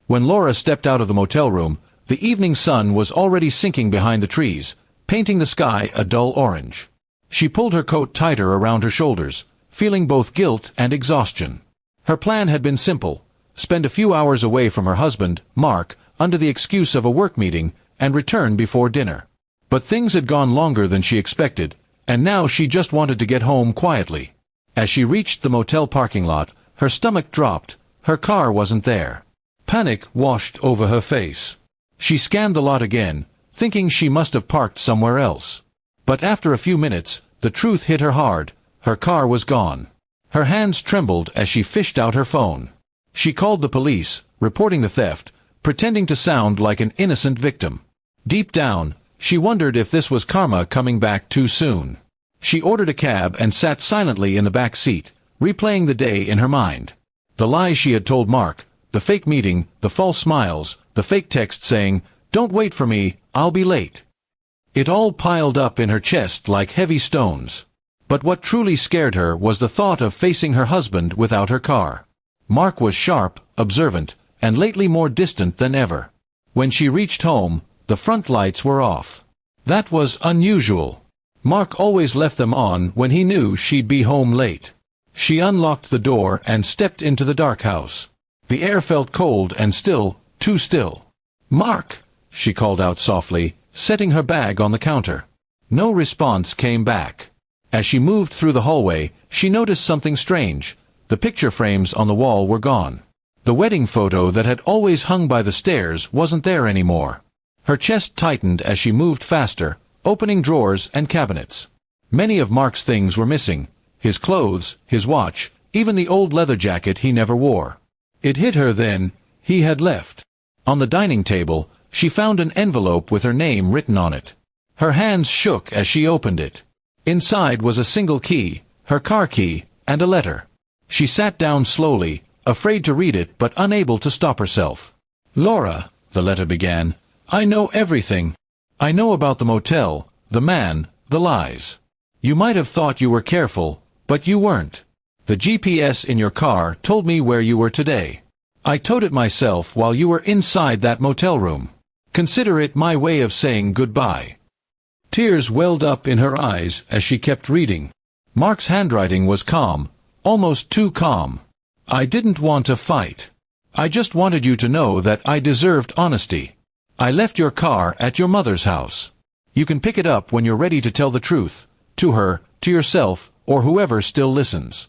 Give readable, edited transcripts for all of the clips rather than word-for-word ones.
When Laura stepped out of the motel room, the evening sun was already sinking behind the trees, painting the sky a dull orange. She pulled her coat tighter around her shoulders, feeling both guilt and exhaustion. Her plan had been simple: spend a few hours away from her husband, Mark, under the excuse of a work meeting, and return before dinner. But things had gone longer than she expected, and now she just wanted to get home quietly. As she reached the motel parking lot, her stomach dropped. Her car wasn't there. Panic washed over her face. She scanned the lot again, thinking she must have parked somewhere else. But after a few minutes, the truth hit her hard: her car was gone. Her hands trembled as she fished out her phone. She called the police, reporting the theft, pretending to sound like an innocent victim. Deep down, she wondered if this was karma coming back too soon. She ordered a cab and sat silently in the back seat, replaying the day in her mind. The lies she had told Mark, the fake meeting, the false smiles, the fake text saying, "Don't wait for me, I'll be late." It all piled up in her chest like heavy stones. But what truly scared her was the thought of facing her husband without her car. Mark was sharp, observant, and lately more distant than ever. When she reached home, the front lights were off. That was unusual. Mark always left them on when he knew she'd be home late. She unlocked the door and stepped into the dark house. The air felt cold and still, too still. "Mark!" she called out softly, setting her bag on the counter. No response came back. As she moved through the hallway, she noticed something strange. The picture frames on the wall were gone. The wedding photo that had always hung by the stairs wasn't there anymore. Her chest tightened as she moved faster, opening drawers and cabinets. Many of Mark's things were missing: his clothes, his watch, even the old leather jacket he never wore. It hit her then: he had left. On the dining table, she found an envelope with her name written on it. Her hands shook as she opened it. Inside was a single key, her car key, and a letter. She sat down slowly, afraid to read it but unable to stop herself. "Laura," the letter began, "I know everything. I know about the motel, the man, the lies. You might have thought you were careful, but you weren't. The GPS in your car told me where you were today. I towed it myself while you were inside that motel room. Consider it my way of saying goodbye." Tears welled up in her eyes as she kept reading. Mark's handwriting was calm, almost too calm. "I didn't want to fight. I just wanted you to know that I deserved honesty. I left your car at your mother's house. You can pick it up when you're ready to tell the truth, to her, to yourself, or whoever still listens."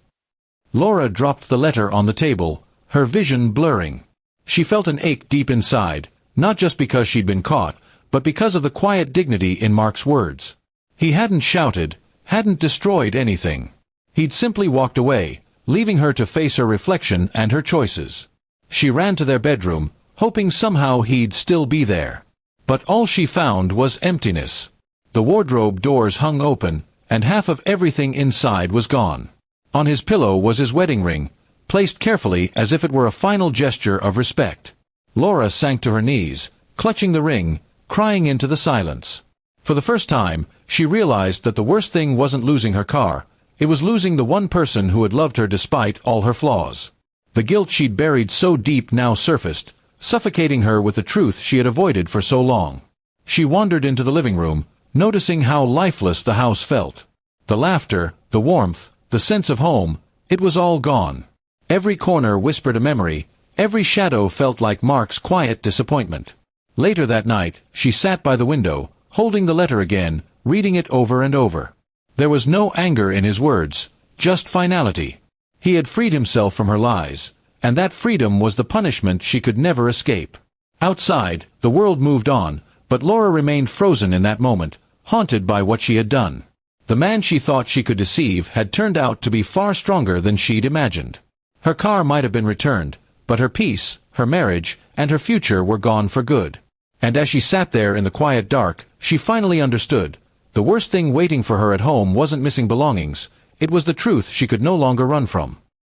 Laura dropped the letter on the table, her vision blurring. She felt an ache deep inside, not just because she'd been caught, but because of the quiet dignity in Mark's words. He hadn't shouted, hadn't destroyed anything. He'd simply walked away, leaving her to face her reflection and her choices. She ran to their bedroom, hoping somehow he'd still be there. But all she found was emptiness. The wardrobe doors hung open, and half of everything inside was gone. On his pillow was his wedding ring, placed carefully as if it were a final gesture of respect. Laura sank to her knees, clutching the ring, crying into the silence. For the first time, she realized that the worst thing wasn't losing her car, it was losing the one person who had loved her despite all her flaws. The guilt she'd buried so deep now surfaced, suffocating her with the truth she had avoided for so long. She wandered into the living room, noticing how lifeless the house felt. The laughter, the warmth, the sense of home, it was all gone. Every corner whispered a memory, every shadow felt like Mark's quiet disappointment. Later that night, she sat by the window, holding the letter again, reading it over and over. There was no anger in his words, just finality. He had freed himself from her lies, and that freedom was the punishment she could never escape. Outside, the world moved on, but Laura remained frozen in that moment, haunted by what she had done. The man she thought she could deceive had turned out to be far stronger than she'd imagined. Her car might have been returned, but her peace, her marriage, and her future were gone for good. And as she sat there in the quiet dark, she finally understood. The worst thing waiting for her at home wasn't missing belongings, it was the truth she could no longer run from.